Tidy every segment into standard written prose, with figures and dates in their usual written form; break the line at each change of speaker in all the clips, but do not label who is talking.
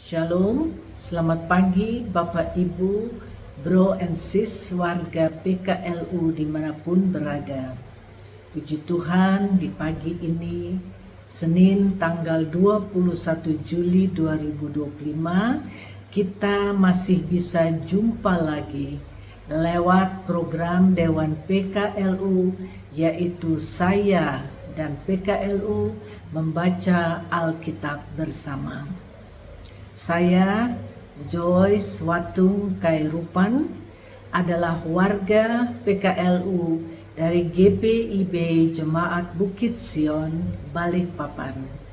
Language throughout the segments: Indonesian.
Shalom, selamat pagi Bapak Ibu, Bro and Sis warga PKLU dimanapun berada. Puji Tuhan di pagi ini, Senin tanggal 21 Juli 2025, kita masih bisa jumpa lagi lewat program Dewan PKLU, yaitu saya dan PKLU membaca Alkitab bersama. Saya, Joyce Watung Kairupan, adalah warga PKLU dari GPIB Jemaat Bukit Sion, Balikpapan.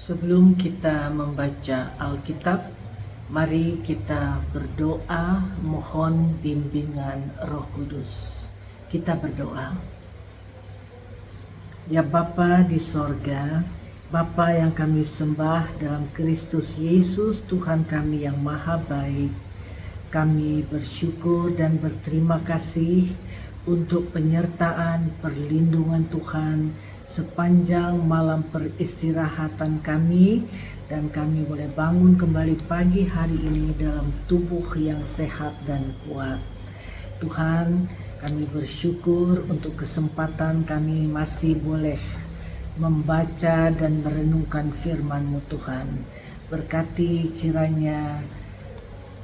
Sebelum kita membaca Alkitab, mari kita berdoa mohon bimbingan Roh Kudus. Kita berdoa. Ya Bapa di sorga, Bapa yang kami sembah dalam Kristus Yesus, Tuhan kami yang maha baik, kami bersyukur dan berterima kasih untuk penyertaan perlindungan Tuhan sepanjang malam peristirahatan kami, dan kami boleh bangun kembali pagi hari ini dalam tubuh yang sehat dan kuat. Tuhan, kami bersyukur untuk kesempatan kami masih boleh membaca dan merenungkan firman-Mu Tuhan. Berkati kiranya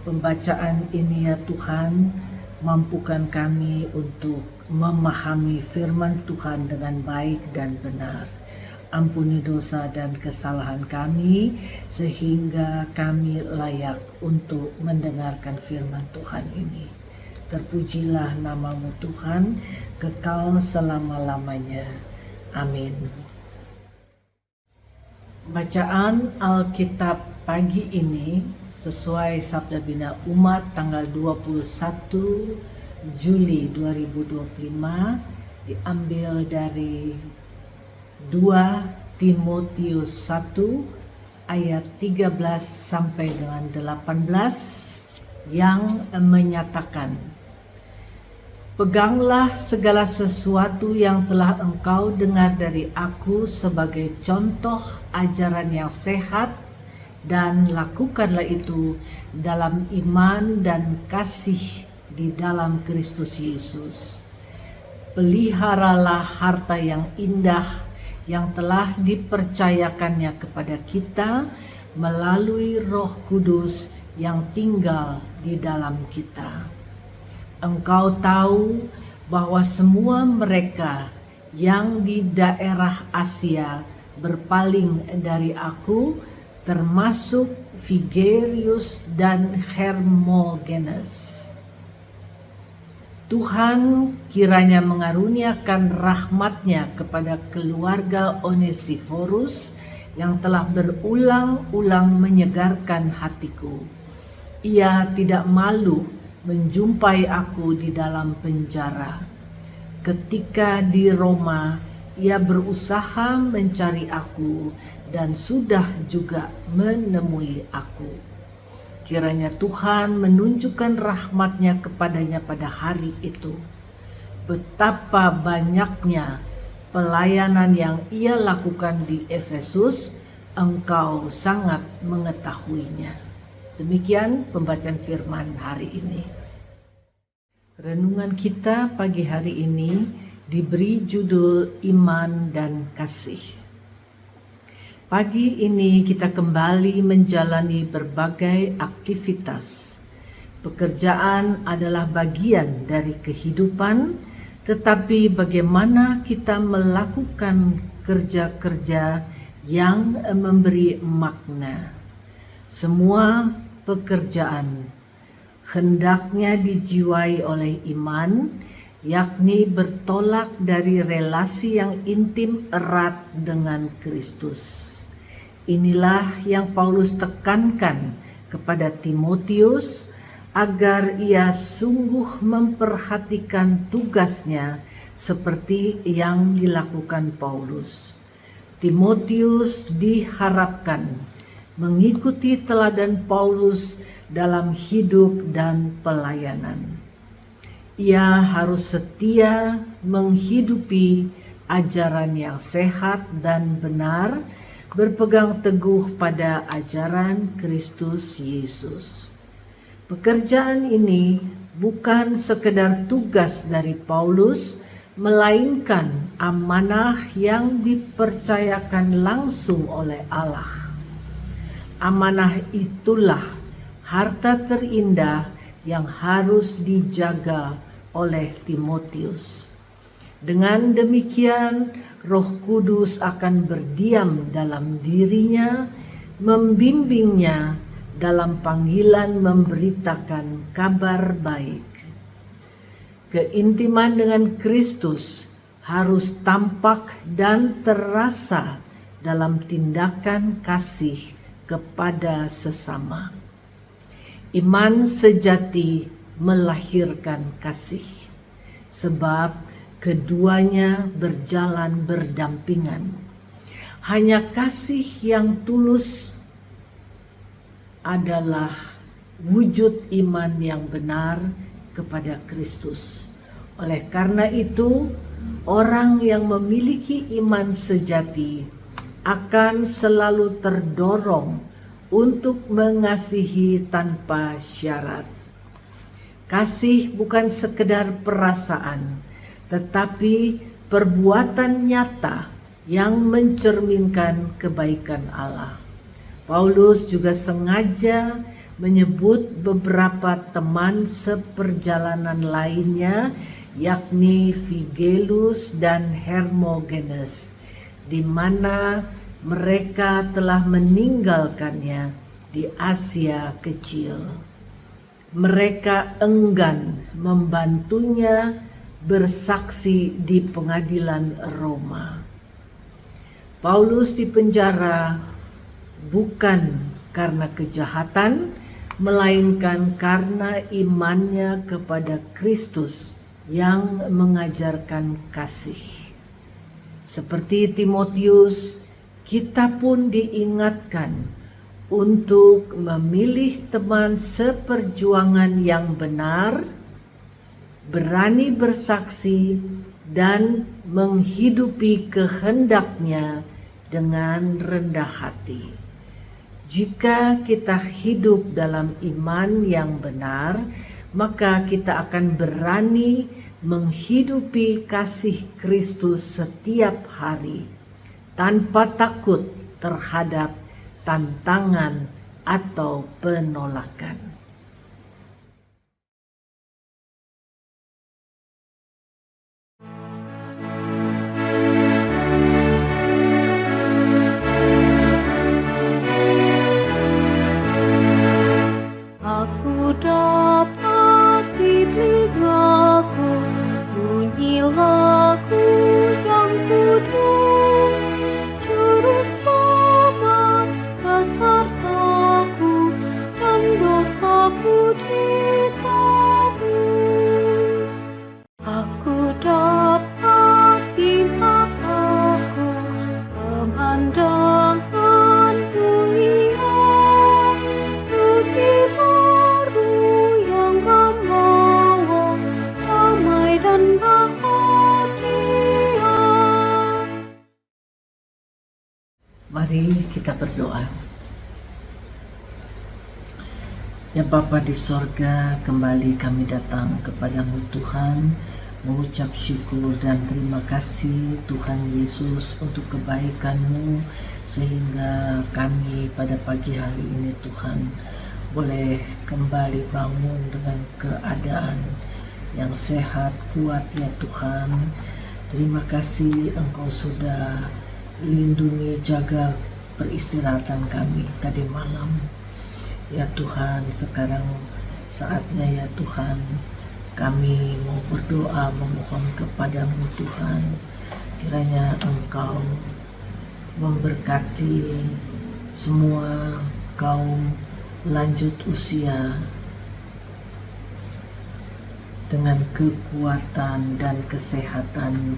pembacaan ini ya Tuhan, mampukan kami untuk memahami firman Tuhan dengan baik dan benar. Ampuni dosa dan kesalahan kami sehingga kami layak untuk mendengarkan firman Tuhan ini. Terpujilah nama-Mu Tuhan, kekal selama-lamanya. Amin. Bacaan Alkitab pagi ini sesuai Sabda Bina Umat tanggal 21 Juli 2025 diambil dari 2 Timotius 1 ayat 13 sampai dengan 18 yang menyatakan, peganglah segala sesuatu yang telah engkau dengar dari aku sebagai contoh ajaran yang sehat, dan lakukanlah itu dalam iman dan kasih di dalam Kristus Yesus. Peliharalah harta yang indah yang telah dipercayakannya kepada kita melalui Roh Kudus yang tinggal di dalam kita. Engkau tahu bahwa semua mereka yang di daerah Asia berpaling dari aku, termasuk Figerius dan Hermogenes. Tuhan kiranya mengaruniakan rahmat-Nya kepada keluarga Onesiforus yang telah berulang-ulang menyegarkan hatiku. Ia tidak malu menjumpai aku di dalam penjara. Ketika di Roma, ia berusaha mencari aku dan sudah juga menemui aku. Kiranya Tuhan menunjukkan rahmat-Nya kepadanya pada hari itu. Betapa banyaknya pelayanan yang ia lakukan di Efesus, engkau sangat mengetahuinya. Demikian pembacaan firman hari ini. Renungan kita pagi hari ini diberi judul Iman dan Kasih. Pagi ini kita kembali menjalani berbagai aktivitas. Pekerjaan adalah bagian dari kehidupan, tetapi bagaimana kita melakukan kerja-kerja yang memberi makna. Semua pekerjaan hendaknya dijiwai oleh iman, yakni bertolak dari relasi yang intim erat dengan Kristus. Inilah yang Paulus tekankan kepada Timotius agar ia sungguh memperhatikan tugasnya seperti yang dilakukan Paulus. Timotius diharapkan mengikuti teladan Paulus dalam hidup dan pelayanan. Ia harus setia menghidupi ajaran yang sehat dan benar, berpegang teguh pada ajaran Kristus Yesus. Pekerjaan ini bukan sekedar tugas dari Paulus, melainkan amanah yang dipercayakan langsung oleh Allah. Amanah itulah harta terindah yang harus dijaga oleh Timotius. Dengan demikian, Roh Kudus akan berdiam dalam dirinya, membimbingnya dalam panggilan memberitakan kabar baik. Keintiman dengan Kristus harus tampak dan terasa dalam tindakan kasih kepada sesama. Iman sejati melahirkan kasih, sebab keduanya berjalan berdampingan. Hanya kasih yang tulus adalah wujud iman yang benar kepada Kristus. Oleh karena itu, orang yang memiliki iman sejati akan selalu terdorong untuk mengasihi tanpa syarat. Kasih bukan sekedar perasaan, tetapi perbuatan nyata yang mencerminkan kebaikan Allah. Paulus juga sengaja menyebut beberapa teman seperjalanan lainnya, yakni Figelus dan Hermogenes, di mana mereka telah meninggalkannya di Asia Kecil. Mereka enggan membantunya bersaksi di pengadilan Roma. Paulus dipenjara bukan karena kejahatan, melainkan karena imannya kepada Kristus yang mengajarkan kasih. Seperti Timotius, kita pun diingatkan untuk memilih teman seperjuangan yang benar, berani bersaksi, dan menghidupi kehendaknya dengan rendah hati. Jika kita hidup dalam iman yang benar, maka kita akan berani menghidupi kasih Kristus setiap hari, tanpa takut terhadap tantangan atau penolakan.
Aku dapat di telingaku bunyi lagu yang kudus, juru selamat besertaku dan dosaku ditebus. Aku dapat di mataku pemandangan mulia, bukti baru yang membawa damai dan bahagia.
Mari kita berdoa. Ya Bapa di sorga, kembali kami datang kepadamu Tuhan, mengucap syukur dan terima kasih Tuhan Yesus untuk kebaikan-Mu, sehingga kami pada pagi hari ini Tuhan boleh kembali bangun dengan keadaan yang sehat, kuat ya Tuhan. Terima kasih Engkau sudah lindungi, jaga peristirahatan kami tadi malam. Ya Tuhan, sekarang saatnya ya Tuhan, kami mau berdoa memohon kepadamu Tuhan, kiranya Engkau memberkati semua kaum lanjut usia dengan kekuatan dan kesehatan,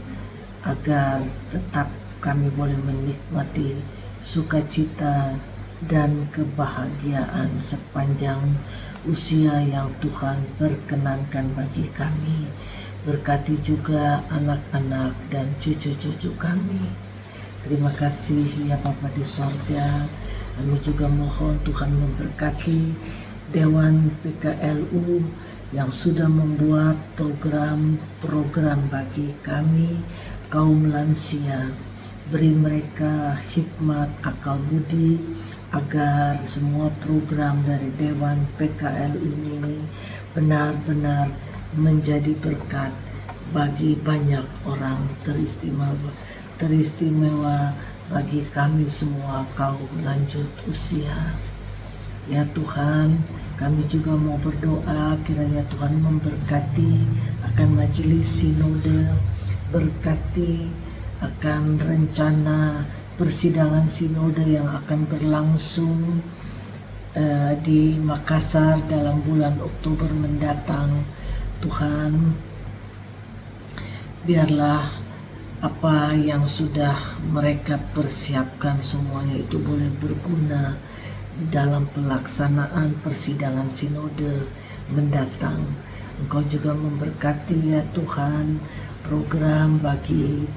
agar tetap kami boleh menikmati sukacita dan kebahagiaan sepanjang usia yang Tuhan perkenankan bagi kami. Berkati juga anak-anak dan cucu-cucu kami. Terima kasih ya Bapa di sorga. Kami juga mohon Tuhan memberkati Dewan PKLU yang sudah membuat program-program bagi kami kaum lansia. Beri mereka hikmat, akal budi, agar semua program dari Dewan PKLU ini benar-benar menjadi berkat bagi banyak orang, teristimewa bagi kami semua kaum lanjut usia. Ya Tuhan, kami juga mau berdoa kiranya Tuhan memberkati akan majelis sinode, berkati akan rencana persidangan sinode yang akan berlangsung di Makassar dalam bulan Oktober mendatang. Tuhan, biarlah apa yang sudah mereka persiapkan semuanya itu boleh berguna di dalam pelaksanaan persidangan sinode mendatang. Engkau juga memberkati ya Tuhan program bagi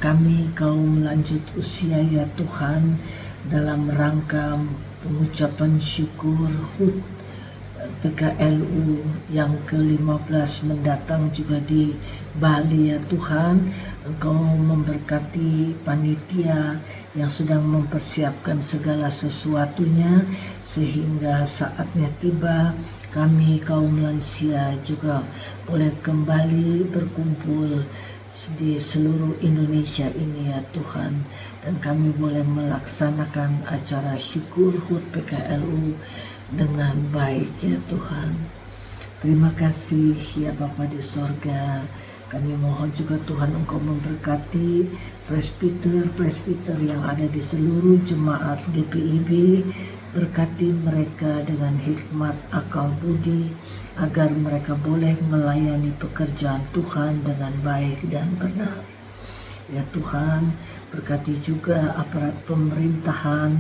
kami kaum lanjut usia ya Tuhan, dalam rangka pengucapan syukur HUT PKLU yang ke-15 mendatang juga di Bali ya Tuhan. Engkau memberkati panitia yang sedang mempersiapkan segala sesuatunya, sehingga saatnya tiba kami kaum lansia juga boleh kembali berkumpul di seluruh Indonesia ini ya Tuhan, dan kami boleh melaksanakan acara syukur HUT PKLU dengan baik ya Tuhan. Terima kasih ya Bapa di sorga. Kami mohon juga Tuhan Engkau memberkati presbiter yang ada di seluruh jemaat GPIB. Berkati mereka dengan hikmat akal budi, agar mereka boleh melayani pekerjaan Tuhan dengan baik dan benar. Ya Tuhan, berkati juga aparat pemerintahan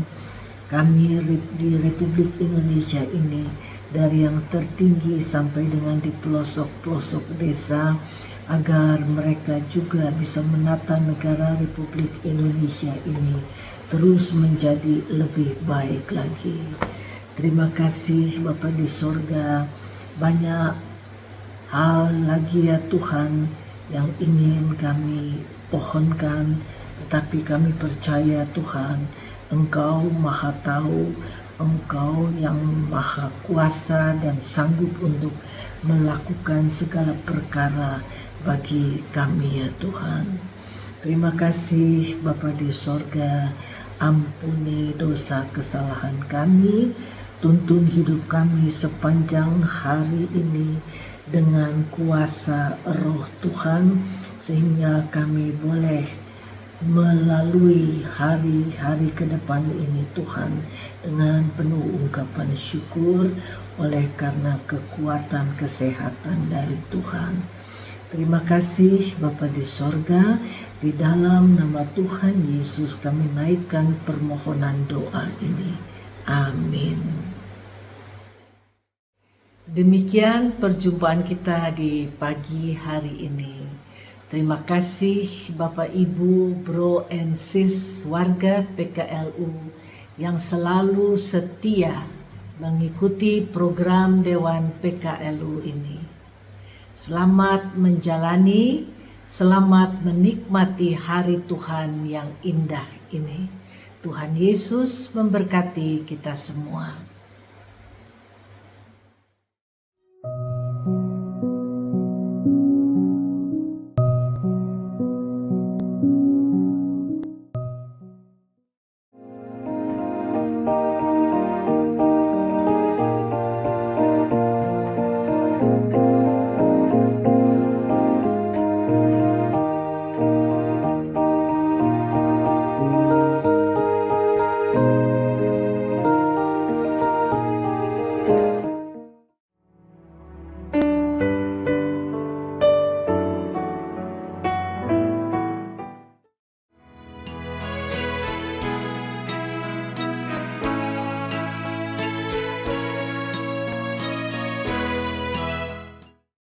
kami di Republik Indonesia ini, dari yang tertinggi sampai dengan di pelosok-pelosok desa, agar mereka juga bisa menata negara Republik Indonesia ini terus menjadi lebih baik lagi. Terima kasih Bapa di sorga. Banyak hal lagi ya Tuhan yang ingin kami pohonkan, tetapi kami percaya Tuhan Engkau Maha Tahu, Engkau yang Maha Kuasa dan sanggup untuk melakukan segala perkara bagi kami ya Tuhan. Terima kasih Bapa di sorga. Ampuni dosa kesalahan kami, tuntun hidup kami sepanjang hari ini dengan kuasa Roh Tuhan, sehingga kami boleh melalui hari-hari ke depan ini Tuhan dengan penuh ungkapan syukur oleh karena kekuatan kesehatan dari Tuhan. Terima kasih Bapa di sorga. Di dalam nama Tuhan Yesus kami naikkan permohonan doa ini. Amin. Demikian perjumpaan kita di pagi hari ini. Terima kasih Bapak Ibu, Bro and Sis warga PKLU yang selalu setia mengikuti program Dewan PKLU ini. Selamat menjalani, selamat menikmati hari Tuhan yang indah ini. Tuhan Yesus memberkati kita semua.